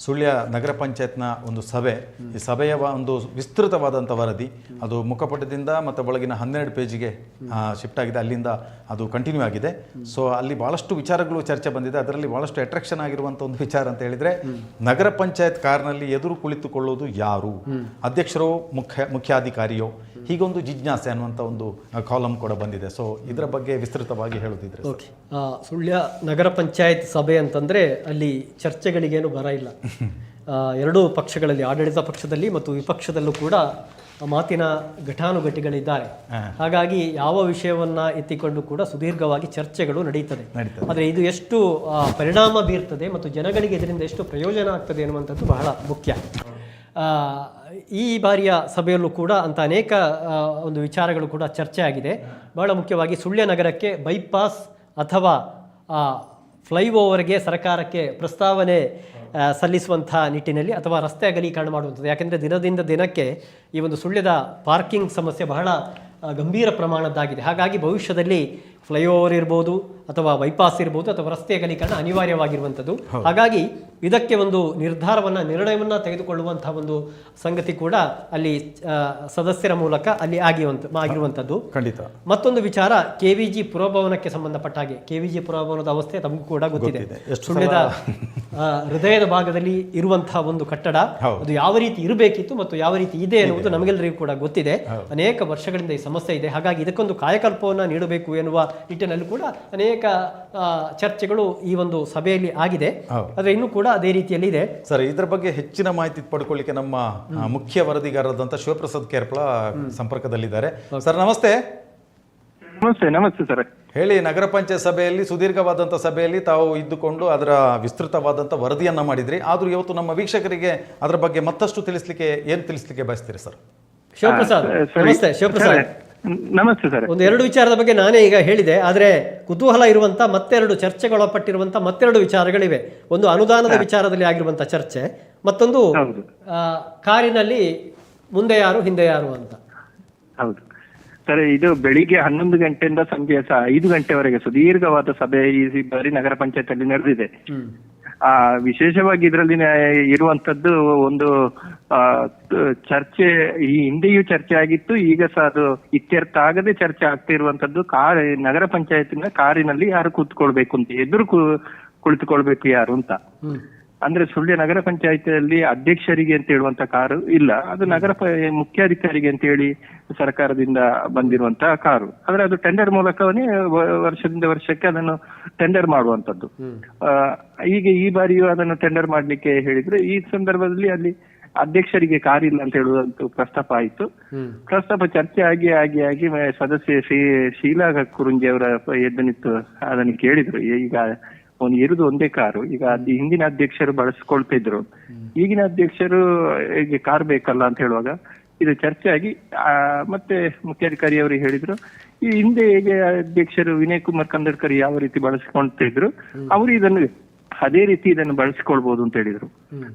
ಸುಳ್ಯ ನಗರ ಪಂಚಾಯತ್ನ ಒಂದು ಸಭೆ, ಈ ಸಭೆಯ ಒಂದು ವಿಸ್ತೃತವಾದಂಥ ವರದಿ ಅದು ಮುಖಪುಟದಿಂದ ಮತ್ತು ಒಳಗಿನ 12 ಪೇಜಿಗೆ ಶಿಫ್ಟ್ ಆಗಿದೆ. ಅಲ್ಲಿಂದ ಅದು ಕಂಟಿನ್ಯೂ ಆಗಿದೆ. ಸೊ ಅಲ್ಲಿ ಭಾಳಷ್ಟು ವಿಚಾರಗಳು ಚರ್ಚೆ ಬಂದಿದೆ. ಅದರಲ್ಲಿ ಭಾಳಷ್ಟು ಅಟ್ರಾಕ್ಷನ್ ಆಗಿರುವಂಥ ಒಂದು ವಿಚಾರ ಅಂತ ಹೇಳಿದರೆ, ನಗರ ಪಂಚಾಯತ್ ಕಾರ್ನಲ್ಲಿ ಎದುರು ಕುಳಿತುಕೊಳ್ಳೋದು ಯಾರು, ಅಧ್ಯಕ್ಷರೋ ಮುಖ್ಯಾಧಿಕಾರಿಯೋ, ಹೀಗೊಂದು ಜಿಜ್ಞಾಸೆ ಅನ್ನುವಂಥ ಒಂದು ಕಾಲಮ್ ಕೂಡ ಬಂದಿದೆ. ಸೊ ಇದರ ಬಗ್ಗೆ ವಿಸ್ತೃತವಾಗಿ ಹೇಳೋದಿದ್ರೆ. ಓಕೆ, ಸುಳ್ಯ ನಗರ ಪಂಚಾಯತ್ ಸಭೆ ಅಂತಂದರೆ ಅಲ್ಲಿ ಚರ್ಚೆಗಳಿಗೇನು ಬರ ಇಲ್ಲ. ಎರಡೂ ಪಕ್ಷಗಳಲ್ಲಿ, ಆಡಳಿತ ಪಕ್ಷದಲ್ಲಿ ಮತ್ತು ವಿಪಕ್ಷದಲ್ಲೂ ಕೂಡ ಮಾತಿನ ಘಟಾನುಘಟಿಗಳಿದ್ದಾರೆ. ಹಾಗಾಗಿ ಯಾವ ವಿಷಯವನ್ನು ಎತ್ತಿಕೊಂಡು ಕೂಡ ಸುದೀರ್ಘವಾಗಿ ಚರ್ಚೆಗಳು ನಡೀತದೆ. ಆದರೆ ಇದು ಎಷ್ಟು ಪರಿಣಾಮ ಬೀರ್ತದೆ ಮತ್ತು ಜನಗಳಿಗೆ ಇದರಿಂದ ಎಷ್ಟು ಪ್ರಯೋಜನ ಆಗ್ತದೆ ಅನ್ನುವಂಥದ್ದು ಬಹಳ ಮುಖ್ಯ. ಈ ಬಾರಿಯ ಸಭೆಯಲ್ಲೂ ಕೂಡ ಅಂತ ಅನೇಕ ಒಂದು ವಿಚಾರಗಳು ಕೂಡ ಚರ್ಚೆ ಆಗಿದೆ. ಬಹಳ ಮುಖ್ಯವಾಗಿ ಸುಳ್ಯ ನಗರಕ್ಕೆ ಬೈಪಾಸ್ ಅಥವಾ ಫ್ಲೈಓವರ್ಗೆ ಸರ್ಕಾರಕ್ಕೆ ಪ್ರಸ್ತಾವನೆ ಸಲ್ಲಿಸುವಂಥ ನಿಟ್ಟಿನಲ್ಲಿ ಅಥವಾ ರಸ್ತೆ ಅಗಲೀಕರಣ ಮಾಡುವಂಥದ್ದು. ಯಾಕೆಂದರೆ ದಿನದಿಂದ ದಿನಕ್ಕೆ ಈ ಒಂದು ಸುಳ್ಯದ ಪಾರ್ಕಿಂಗ್ ಸಮಸ್ಯೆ ಬಹಳ ಗಂಭೀರ ಪ್ರಮಾಣದ್ದಾಗಿದೆ. ಹಾಗಾಗಿ ಭವಿಷ್ಯದಲ್ಲಿ ಫ್ಲೈಓವರ್ ಇರ್ಬೋದು ಅಥವಾ ಬೈಪಾಸ್ ಇರ್ಬೋದು ಅಥವಾ ರಸ್ತೆ ಅಗಲೀಕರಣ ಅನಿವಾರ್ಯವಾಗಿರುವಂಥದ್ದು. ಹಾಗಾಗಿ ಇದಕ್ಕೆ ಒಂದು ನಿರ್ಣಯವನ್ನು ತೆಗೆದುಕೊಳ್ಳುವಂತಹ ಒಂದು ಸಂಗತಿ ಕೂಡ ಅಲ್ಲಿ ಸದಸ್ಯರ ಮೂಲಕ ಅಲ್ಲಿ ಆಗಿರುವಂಥದ್ದು. ಖಂಡಿತ. ಮತ್ತೊಂದು ವಿಚಾರ, KVG ಪುರಭವನಕ್ಕೆ ಸಂಬಂಧಪಟ್ಟ ಹಾಗೆ, KVG ಪುರಭವನದ ಅವಸ್ಥೆ ತಮಗೂ ಕೂಡ ಗೊತ್ತಿದೆ. ಸುಳ್ಯದ ಹೃದಯದ ಭಾಗದಲ್ಲಿ ಇರುವಂತಹ ಒಂದು ಕಟ್ಟಡ, ಅದು ಯಾವ ರೀತಿ ಇರಬೇಕಿತ್ತು ಮತ್ತು ಯಾವ ರೀತಿ ಇದೆ ಎನ್ನುವುದು ನಮಗೆಲ್ಲರಿಗೂ ಕೂಡ ಗೊತ್ತಿದೆ. ಅನೇಕ ವರ್ಷಗಳಿಂದ ಈ ಸಮಸ್ಯೆ ಇದೆ. ಹಾಗಾಗಿ ಇದಕ್ಕೊಂದು ಕಾಯಕಲ್ಪವನ್ನು ನೀಡಬೇಕು ಎನ್ನುವ ನಿಟ್ಟಿನಲ್ಲಿ ಕೂಡ ಅನೇಕ ಚರ್ಚೆಗಳು ಈ ಒಂದು ಸಭೆಯಲ್ಲಿ ಆಗಿದೆ. ಆದರೆ ಇನ್ನೂ ಕೂಡ ಅದೇ ರೀತಿಯಲ್ಲಿ ಇದೆ. ಸರ್, ಇದರ ಬಗ್ಗೆ ಹೆಚ್ಚಿನ ಮಾಹಿತಿ ಪಡ್ಕೊಳ್ಳಿಕ್ಕೆ ನಮ್ಮ ಮುಖ್ಯ ವರದಿಗಾರರಾದಂಥ ಶಿವಪ್ರಸಾದ್ ಕೇರ್ಪಳ ಸಂಪರ್ಕದಲ್ಲಿದ್ದಾರೆ. ಸರ್ ನಮಸ್ತೆ. ನಮಸ್ತೆ ಸರ್. ಹೇಳಿ, ನಗರ ಪಂಚಾಯತ್ ಸಭೆಯಲ್ಲಿ, ಸುದೀರ್ಘವಾದಂಥ ಸಭೆಯಲ್ಲಿ ತಾವು ಇದ್ದುಕೊಂಡು ಅದರ ವಿಸ್ತೃತವಾದಂಥ ವರದಿಯನ್ನ ಮಾಡಿದ್ರಿ. ಆದರೂ ಇವತ್ತು ನಮ್ಮ ವೀಕ್ಷಕರಿಗೆ ಅದರ ಬಗ್ಗೆ ಮತ್ತಷ್ಟು ಏನು ತಿಳಿಸ್ಲಿಕ್ಕೆ ಬಯಸ್ತೀರಿ ಸರ್? ಶಿವಪ್ರಸಾದ್ ನಮಸ್ತೆ. ಶಿವಪ್ರಸಾದ್ ನಮಸ್ತೆ ಸರ್. ಒಂದು 2 ವಿಚಾರದ ಬಗ್ಗೆ ನಾನೇ ಈಗ ಹೇಳಿದೆ. ಆದರೆ ಕುತೂಹಲ ಇರುವಂತ ಮತ್ತೆರಡು ಚರ್ಚೆಗೊಳಪಟ್ಟಿರುವಂತ ಮತ್ತೆರಡು ವಿಚಾರಗಳಿವೆ. ಒಂದು ಅನುದಾನದ ವಿಚಾರದಲ್ಲಿ ಆಗಿರುವಂತ ಚರ್ಚೆ, ಮತ್ತೊಂದು ಕಾರಿನಲ್ಲಿ ಮುಂದೆ ಯಾರು ಹಿಂದೆ ಯಾರು ಅಂತ. ಹೌದು ಸರ್, ಇದು ಬೆಳಿಗ್ಗೆ 11 ಗಂಟೆಯಿಂದ ಸಂಜೆ 5 ಗಂಟೆವರೆಗೆ ಸುದೀರ್ಘವಾದ ಸಭೆ ಈ ಬಾರಿ ನಗರ ಪಂಚಾಯತ್ ಅಲ್ಲಿ ನಡೆದಿದೆ. ವಿಶೇಷವಾಗಿ ಇದರಲ್ಲಿ ಇರುವಂತದ್ದು ಒಂದು ಚರ್ಚೆ, ಈ ಹಿಂದೆಯೂ ಚರ್ಚೆ ಆಗಿತ್ತು, ಈಗ ಸಹ ಅದು ಇತ್ಯರ್ಥ ಆಗದೆ ಚರ್ಚೆ ಆಗ್ತಾ ಇರುವಂತದ್ದು ನಗರ ಪಂಚಾಯತಿನ ಕಾರಿನಲ್ಲಿ ಯಾರು ಕೂತ್ಕೊಳ್ಬೇಕು ಅಂತ, ಎದುರು ಕುಳಿತುಕೊಳ್ಬೇಕು ಯಾರು ಅಂತ. ಅಂದ್ರೆ ಸುಳ್ಯ ನಗರ ಪಂಚಾಯತಿಯಲ್ಲಿ ಅಧ್ಯಕ್ಷರಿಗೆ ಅಂತ ಹೇಳುವಂತ ಕಾರು ಇಲ್ಲ, ಅದು ನಗರ ಮುಖ್ಯಾಧಿಕಾರಿಗೆ ಅಂತ ಹೇಳಿ ಸರ್ಕಾರದಿಂದ ಬಂದಿರುವಂತಹ ಕಾರು. ಆದ್ರೆ ಅದು ಟೆಂಡರ್ ಮೂಲಕವೇ ವರ್ಷದಿಂದ ವರ್ಷಕ್ಕೆ ಅದನ್ನು ಟೆಂಡರ್ ಮಾಡುವಂತದ್ದು. ಈಗ ಈ ಬಾರಿಯೂ ಅದನ್ನು ಟೆಂಡರ್ ಮಾಡ್ಲಿಕ್ಕೆ ಹೇಳಿದ್ರು. ಈ ಸಂದರ್ಭದಲ್ಲಿ ಅಲ್ಲಿ ಅಧ್ಯಕ್ಷರಿಗೆ ಕಾರಿಲ್ಲ ಅಂತ ಹೇಳುವಂತ ಪ್ರಸ್ತಾಪ ಆಯಿತು. ಪ್ರಸ್ತಾಪ ಚರ್ಚೆ ಆಗಿ ಸದಸ್ಯೆ ಶೀಲಾ ಕುರುಂಜಿ ಅವರ ಎದ್ದು ನಿಂತು ಅದನ್ನು ಕೇಳಿದ್ರು. ಈಗ ಇರುವುದು ಒಂದೇ ಕಾರು, ಈಗ ಹಿಂದಿನ ಅಧ್ಯಕ್ಷರು ಬಳಸ್ಕೊಳ್ತಾ ಇದ್ರು, ಈಗಿನ ಅಧ್ಯಕ್ಷರು ಕಾರ್ ಬೇಕಲ್ಲ ಅಂತ ಹೇಳುವಾಗ ಇದು ಚರ್ಚೆ ಆಗಿ ಮತ್ತೆ ಮುಖ್ಯಾಧಿಕಾರಿ ಅವರಿಗೆ ಹೇಳಿದ್ರು, ಈ ಹಿಂದೆ ಹೇಗೆ ಅಧ್ಯಕ್ಷರು ವಿನಯ್ ಕುಮಾರ್ ಕಂದಡ್ಕರ್ ಯಾವ ರೀತಿ ಬಳಸ್ಕೊಳ್ತಾ ಇದ್ರು, ಅವರು ಇದನ್ನು ಅದೇ ರೀತಿ ಇದನ್ನು ಬಳಸಿಕೊಳ್ಬಹುದು ಅಂತ ಹೇಳಿದ್ರು.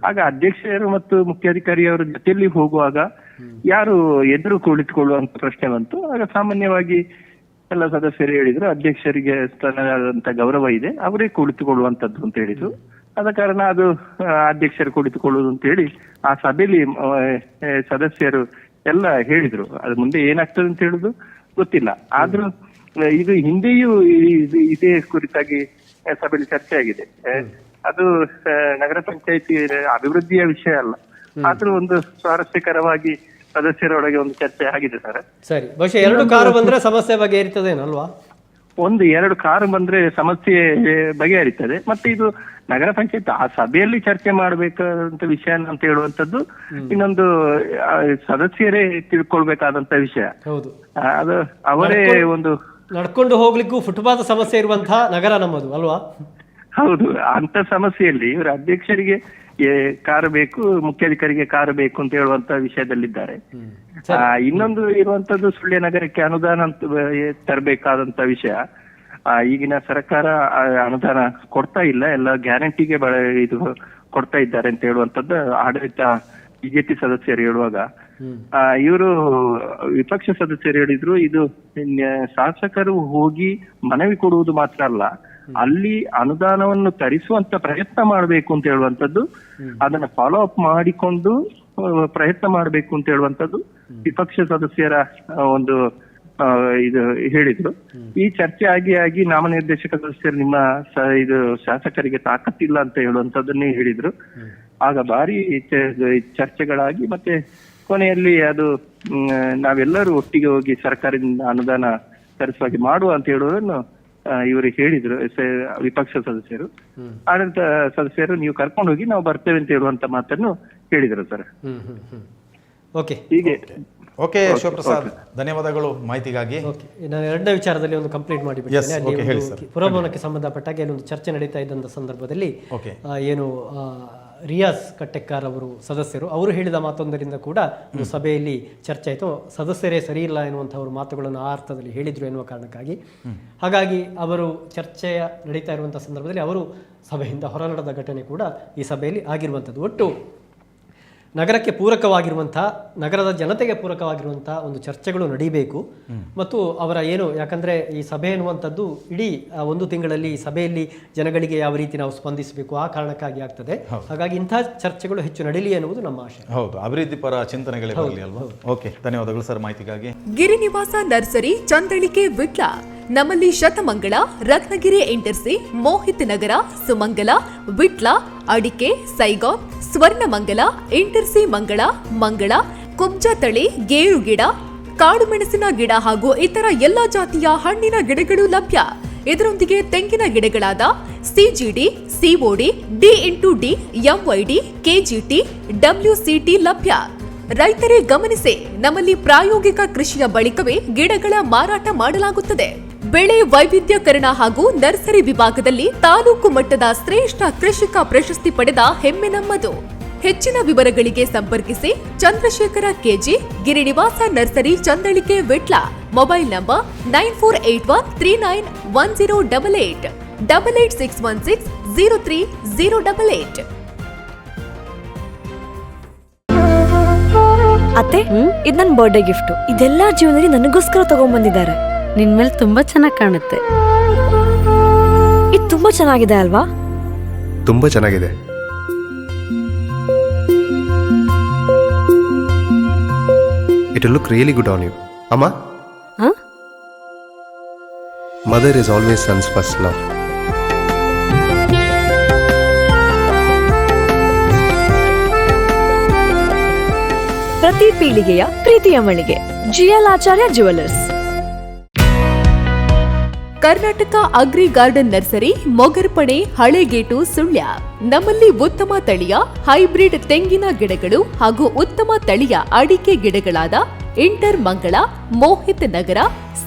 ಆಗ ಅಧ್ಯಕ್ಷರು ಮತ್ತು ಮುಖ್ಯಾಧಿಕಾರಿ ಅವರ ಜೊತೆಯಲ್ಲಿ ಹೋಗುವಾಗ ಯಾರು ಎದುರು ಕುಳಿತುಕೊಳ್ಳುವಂತ ಪ್ರಶ್ನೆ ಬಂತು. ಆಗ ಸಾಮಾನ್ಯವಾಗಿ ಎಲ್ಲ ಸದಸ್ಯರು ಹೇಳಿದ್ರು, ಅಧ್ಯಕ್ಷರಿಗೆ ತನ್ನದಾದಂತ ಗೌರವ ಇದೆ, ಅವರೇ ಕುಳಿತುಕೊಳ್ಳುವಂತದ್ದು ಅಂತ ಹೇಳಿದ್ರು. ಆದ ಕಾರಣ ಅದು ಅಧ್ಯಕ್ಷರು ಕುಳಿತುಕೊಳ್ಳುವುದು ಅಂತ ಹೇಳಿ ಆ ಸಭೆಯಲ್ಲಿ ಸದಸ್ಯರು ಎಲ್ಲ ಹೇಳಿದ್ರು. ಅದು ಮುಂದೆ ಏನಾಗ್ತದೆ ಅಂತ ಹೇಳುದು ಗೊತ್ತಿಲ್ಲ. ಆದ್ರೂ ಇದು ಹಿಂದೆಯೂ ಇದೇ ಕುರಿತಾಗಿ ಸಭೆಯಲ್ಲಿ ಚರ್ಚೆ ಆಗಿದೆ. ಅದು ನಗರ ಪಂಚಾಯತಿ ಅಭಿವೃದ್ಧಿಯ ವಿಷಯ ಅಲ್ಲ, ಆದ್ರೂ ಒಂದು ಸ್ವಾರಸ್ಯಕರವಾಗಿ ಸದಸ್ಯರೊಳಗೆ ಒಂದು ಚರ್ಚೆ ಆಗಿದೆ ಸರ್. ಸರಿ, ಬಹುಶಃ 2 ಕಾರು ಬಂದ್ರೆ ಸಮಸ್ಯೆ ಬಗೆಹರಿತದೇನಲ್ವಾ? 1-2 ಕಾರು ಬಂದ್ರೆ ಸಮಸ್ಯೆ ಬಗೆಹರಿತದೆ. ಮತ್ತೆ ಇದು ನಗರ ಪಂಚಾಯತ್ ಆ ಸಭೆಯಲ್ಲಿ ಚರ್ಚೆ ಮಾಡಬೇಕಾದಂತ ವಿಷಯ ಅಂತ ಹೇಳುವಂತದ್ದು ಇನ್ನೊಂದು ಸದಸ್ಯರೇ ತಿಳ್ಕೊಳ್ಬೇಕಾದಂತ ವಿಷಯ. ಹೌದು, ಅದು ಅವರೇ ಒಂದು ನಡ್ಕೊಂಡು ಹೋಗ್ಲಿಕ್ಕೂ ಫುಟ್ಪಾತ್ ಸಮಸ್ಯೆ ಇರುವಂತಹ ನಗರ ನಮ್ಮದು ಅಲ್ವಾ? ಹೌದು, ಅಂತ ಸಮಸ್ಯೆಯಲ್ಲಿ ಇವರು ಅಧ್ಯಕ್ಷರಿಗೆ ಕಾರು ಬೇಕು, ಮುಖ್ಯಾಧಿಕಾರಿಗೆ ಕಾರು ಬೇಕು ಅಂತ ಹೇಳುವಂತ ವಿಷಯದಲ್ಲಿದ್ದಾರೆ. ಇನ್ನೊಂದು ಇರುವಂತದ್ದು ಸುಳ್ಯ ನಗರಕ್ಕೆ ಅನುದಾನ ಅಂತ ತರಬೇಕಾದಂತ ವಿಷಯ. ಈಗಿನ ಸರ್ಕಾರ ಅನುದಾನ ಕೊಡ್ತಾ ಇಲ್ಲ, ಎಲ್ಲ ಗ್ಯಾರಂಟಿಗೆ ಇದು ಕೊಡ್ತಾ ಇದ್ದಾರೆ ಅಂತ ಹೇಳುವಂತದ್ದು ಆಡಳಿತ ಬಿಜೆಪಿ ಸದಸ್ಯರು ಹೇಳುವಾಗ, ಇವರು ವಿಪಕ್ಷ ಸದಸ್ಯರು ಹೇಳಿದ್ರು, ಇದು ಶಾಸಕರು ಹೋಗಿ ಮನವಿ ಕೊಡುವುದು ಮಾತ್ರ ಅಲ್ಲ, ಅಲ್ಲಿ ಅನುದಾನವನ್ನು ತರಿಸುವಂತ ಪ್ರಯತ್ನ ಮಾಡಬೇಕು ಅಂತ ಹೇಳುವಂತದ್ದು, ಅದನ್ನ ಫಾಲೋ ಅಪ್ ಮಾಡಿಕೊಂಡು ಪ್ರಯತ್ನ ಮಾಡಬೇಕು ಅಂತ ಹೇಳುವಂತದ್ದು ವಿಪಕ್ಷ ಸದಸ್ಯರ ಒಂದು ಇದು ಹೇಳಿದ್ರು. ಈ ಚರ್ಚೆ ಆಗಿ ನಾಮನಿರ್ದೇಶಕ ಸದಸ್ಯರು ನಿಮ್ಮ ಇದು ಶಾಸಕರಿಗೆ ತಾಕತ್ತಿಲ್ಲ ಅಂತ ಹೇಳುವಂತದ್ದನ್ನೇ ಹೇಳಿದ್ರು. ಆಗ ಭಾರಿ ಚರ್ಚೆಗಳಾಗಿ ಮತ್ತೆ ಕೊನೆಯಲ್ಲಿ ಅದು ನಾವೆಲ್ಲರೂ ಒಟ್ಟಿಗೆ ಹೋಗಿ ಸರ್ಕಾರದಿಂದ ಅನುದಾನ ತರಿಸುವಾಗೆ ಮಾಡುವ ಅಂತ ಹೇಳುವುದನ್ನು ಇವರು ಹೇಳಿದ್ರು, ವಿಪಕ್ಷ ಸದಸ್ಯರು. ಆಡಳಿತ ಸದಸ್ಯರು ನೀವು ಕರ್ಕೊಂಡು ಹೋಗಿ ನಾವು ಬರ್ತೇವೆ ಅಂತ ಹೇಳುವಂತ ಮಾತನ್ನು ಹೇಳಿದ್ರು ಸರ್. ಓಕೆ, ಹೀಗೆ ಓಕೆ ಶಿವಪ್ರಸಾದ್, ಧನ್ಯವಾದಗಳು ಮಾಹಿತಿಗಾಗಿ. ಓಕೆ, ನಾನು ಎರಡನೇ ವಿಚಾರದಲ್ಲಿ ಒಂದು ಕಂಪ್ಲೀಟ್ ಮಾಡಿಬಿಡ್ತೇನೆ. ಅಲ್ಲಿ ಪುರಭವನಕ್ಕೆ ಸಂಬಂಧಪಟ್ಟಾಗ ಏನೊಂದು ಚರ್ಚೆ ನಡೀತಾ ಇದ್ದಂಥ ಸಂದರ್ಭದಲ್ಲಿ ಏನು ರಿಯಾಜ್ ಕಟ್ಟೆಕಾರ್ ಅವರು ಸದಸ್ಯರು ಅವರು ಹೇಳಿದ ಮಾತೊಂದರಿಂದ ಕೂಡ ಒಂದು ಸಭೆಯಲ್ಲಿ ಚರ್ಚೆ ಆಯಿತು. ಸದಸ್ಯರೇ ಸರಿ ಇಲ್ಲ ಎನ್ನುವಂಥವ್ರ ಮಾತುಗಳನ್ನು ಆ ಅರ್ಥದಲ್ಲಿ ಹೇಳಿದ್ರು ಎನ್ನುವ ಕಾರಣಕ್ಕಾಗಿ. ಹಾಗಾಗಿ ಅವರು ಚರ್ಚೆಯ ನಡೀತಾ ಇರುವಂಥ ಸಂದರ್ಭದಲ್ಲಿ ಅವರು ಸಭೆಯಿಂದ ಹೊರನಡೆದ ಘಟನೆ ಕೂಡ ಈ ಸಭೆಯಲ್ಲಿ ಆಗಿರುವಂಥದ್ದು. ಒಟ್ಟು ನಗರಕ್ಕೆ ಪೂರಕವಾಗಿರುವಂಥ, ನಗರದ ಜನತೆಗೆ ಪೂರಕವಾಗಿರುವಂಥ ಒಂದು ಚರ್ಚೆಗಳು ನಡೀಬೇಕು. ಮತ್ತು ಅವರ ಏನು, ಯಾಕಂದರೆ ಈ ಸಭೆ ಎನ್ನುವಂಥದ್ದು ಇಡೀ ಒಂದು ತಿಂಗಳಲ್ಲಿ ಈ ಸಭೆಯಲ್ಲಿ ಜನಗಳಿಗೆ ಯಾವ ರೀತಿ ನಾವು ಸ್ಪಂದಿಸಬೇಕು ಆ ಕಾರಣಕ್ಕಾಗಿ ಆಗ್ತದೆ. ಹಾಗಾಗಿ ಇಂಥ ಚರ್ಚೆಗಳು ಹೆಚ್ಚು ನಡೀಲಿ ಎನ್ನುವುದು ನಮ್ಮ ಆಶಯ. ಹೌದು, ಅಭಿವೃದ್ಧಿ ಪರ ಚಿಂತನೆಗಳೇ ಬರಲಿ ಅಲ್ವಾ. ಓಕೆ, ಧನ್ಯವಾದಗಳು ಸರ್ ಮಾಹಿತಿಗಾಗಿ. ಗಿರಿನಿವಾಸ ನರ್ಸರಿ, ಚಂದಳಿಕೆ, ವಿಟ್ಲ. ನಮ್ಮಲ್ಲಿ ಶತಮಂಗಳ, ರತ್ನಗಿರಿ ಇಂಟರ್ಸಿ, ಮೋಹಿತ್ ನಗರ, ಸುಮಂಗಲ, ವಿಟ್ಲ, ಅಡಿಕೆ, ಸೈಗಾನ್, ಸ್ವರ್ಣಮಂಗಲ, ಇಂಟರ್ಸಿ ಮಂಗಳ, ಮಂಗಳ, ಕುಬ್ಜ ತಳಿ, ಗೇರು ಗಿಡ, ಕಾಡು ಮೆಣಸಿನ ಗಿಡ ಹಾಗೂ ಇತರ ಎಲ್ಲಾ ಜಾತಿಯ ಹಣ್ಣಿನ ಗಿಡಗಳು ಲಭ್ಯ. ಇದರೊಂದಿಗೆ ತೆಂಗಿನ ಗಿಡಗಳಾದ ಸಿಜಿಡಿ, ಸಿಒಡಿ, ಡಿ*ಡಿ, ಎಂವೈಡಿ, ಕೆಜಿಟಿ, ಡಬ್ಲ್ಯೂಸಿಟಿ ಲಭ್ಯ. ರೈತರೇ ಗಮನಿಸಿ, ನಮ್ಮಲ್ಲಿ ಪ್ರಾಯೋಗಿಕ ಕೃಷಿಯ ಬಳಿಕವೇ ಗಿಡಗಳ ಮಾರಾಟ ಮಾಡಲಾಗುತ್ತದೆ. ಬೆಳೆ ವೈವಿಧ್ಯಕರಣ ಹಾಗೂ ನರ್ಸರಿ ವಿಭಾಗದಲ್ಲಿ ತಾಲೂಕು ಮಟ್ಟದ ಶ್ರೇಷ್ಠ ಕೃಷಿಕ ಪ್ರಶಸ್ತಿ ಪಡೆದ ಹೆಮ್ಮೆ ನಮ್ಮದು. ಹೆಚ್ಚಿನ ವಿವರಗಳಿಗೆ ಸಂಪರ್ಕಿಸಿ Chandrashekhar K G, Girinivasa nursery, Chandalike, Vitla. Mobile number 9481391088 8861603088. ಅತ್ತೆ, ಇದು ನನ್ನ ಬರ್ಡೇ ಗಿಫ್ಟ್. ಇದೆಲ್ಲಾ ಜೀವನದಲ್ಲಿ ನನಗೋಸ್ಕರ ತಗೊಂಡ್ಬಂದಿದ್ದಾರೆ. ನಿನ್ ಮೇಲೆ ತುಂಬಾ ಚೆನ್ನಾಗಿ ಕಾಣುತ್ತೆ. ಇದು ತುಂಬಾ ಚೆನ್ನಾಗಿದೆ ಅಲ್ವಾ? ತುಂಬಾ ಚೆನ್ನಾಗಿದೆ. It will look really good on you. Amma? Huh? Mother is always son's first love. ಪ್ರತಿ ಪೀಳಿಗೆಯ ಪ್ರೀತಿಯ ಮಳಿಗೆ, G L Acharya jewellers. Karnataka agri garden nursery, Mogarpane, Halegate, Sullia. ನಮ್ಮಲ್ಲಿ ಉತ್ತಮ ತಳಿಯ ಹೈಬ್ರಿಡ್ ತೆಂಗಿನ ಗಿಡಗಳು ಹಾಗೂ ಉತ್ತಮ ತಳಿಯ ಅಡಿಕೆ ಗಿಡಗಳಾದ ಇಂಟರ್ ಮಂಗಳ, ಮೋಹಿತ್ ನಗರ,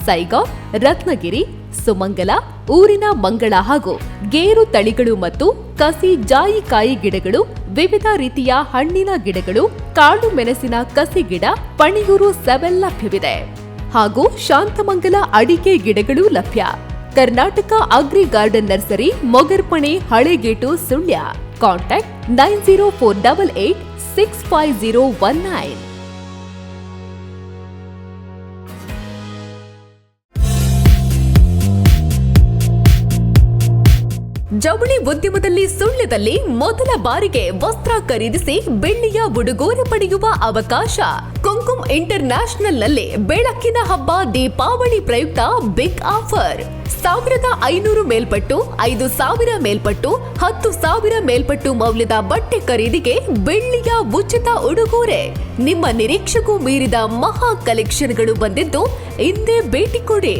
ಸೈಗಾನ್, ರತ್ನಗಿರಿ, ಸುಮಂಗಲ, ಊರಿನ ಮಂಗಳ ಹಾಗೂ ಗೇರು ತಳಿಗಳು ಮತ್ತು ಕಸಿ ಜಾಯಿಕಾಯಿ ಗಿಡಗಳು, ವಿವಿಧ ರೀತಿಯ ಹಣ್ಣಿನ ಗಿಡಗಳು, ಕಾಡು ಮೆಣಸಿನ ಕಸಿ ಗಿಡ, ಪಣಿಯೂರು 7 ಲಭ್ಯವಿದೆ ಹಾಗೂ ಶಾಂತಮಂಗಲ ಅಡಿಕೆ ಗಿಡಗಳು ಲಭ್ಯ. Karnataka agri garden nursery, Mogarpane, Halegate, Sullia. Contact 9048865019. ಜವಳಿ ಉದ್ಯಮದಲ್ಲಿ ಸುಳ್ಯದಲ್ಲಿ ಮೊದಲ ಬಾರಿಗೆ ವಸ್ತ್ರ ಖರೀದಿಸಿ ಬೆಳ್ಳಿಯ ಉಡುಗೊರೆ ಪಡೆಯುವ ಅವಕಾಶ. ಕುಂಕುಮ್ ಇಂಟರ್ನ್ಯಾಷನಲ್ ನಲ್ಲಿ ಬೆಳಕಿನ ಹಬ್ಬ ದೀಪಾವಳಿ ಪ್ರಯುಕ್ತ ಬಿಗ್ ಆಫರ್. 1500 ಮೇಲ್ಪಟ್ಟು, 5000 ಮೇಲ್ಪಟ್ಟು, 10,000 ಮೇಲ್ಪಟ್ಟು ಮೌಲ್ಯದ ಬಟ್ಟೆ ಖರೀದಿಗೆ ಬೆಳ್ಳಿಯ ಉಚಿತ ಉಡುಗೊರೆ. ನಿಮ್ಮ ನಿರೀಕ್ಷೆಗೂ ಮೀರಿದ ಮಹಾ ಕಲೆಕ್ಷನ್ಗಳು ಬಂದಿದ್ದು ಇಂದೇ ಭೇಟಿ ಕೊಡಿ.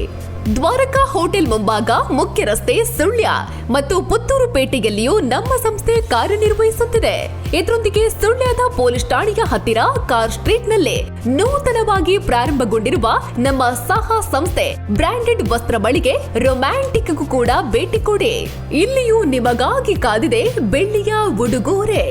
ದ್ವಾರಕಾ ಹೋಟೆಲ್ ಮುಂಭಾಗ, ಮುಖ್ಯ ರಸ್ತೆ, ಸುಳ್ಯ ಮತ್ತು ಪುತ್ತೂರು ಪೇಟೆಯಲ್ಲಿಯೂ ನಮ್ಮ ಸಂಸ್ಥೆ ಕಾರ್ಯನಿರ್ವಹಿಸುತ್ತಿದೆ. ಇದರೊಂದಿಗೆ ಸುಳ್ಯದ ಪೊಲೀಸ್ ಠಾಣೆಯ ಹತ್ತಿರ ಕಾರ್ ಸ್ಟ್ರೀಟ್ ನಲ್ಲಿ ನೂತನವಾಗಿ ಪ್ರಾರಂಭಗೊಂಡಿರುವ ನಮ್ಮ ಸಹ ಸಂಸ್ಥೆ ಬ್ರಾಂಡೆಡ್ ವಸ್ತ್ರ ಮಳಿಗೆ ರೊಮ್ಯಾಂಟಿಕ್ಗೂ ಕೂಡ ಭೇಟಿ ಕೊಡಿ. ಇಲ್ಲಿಯೂ ನಿಮಗಾಗಿ ಕಾದಿದೆ ಬೆಳ್ಳಿಯ ಉಡುಗೊರೆ.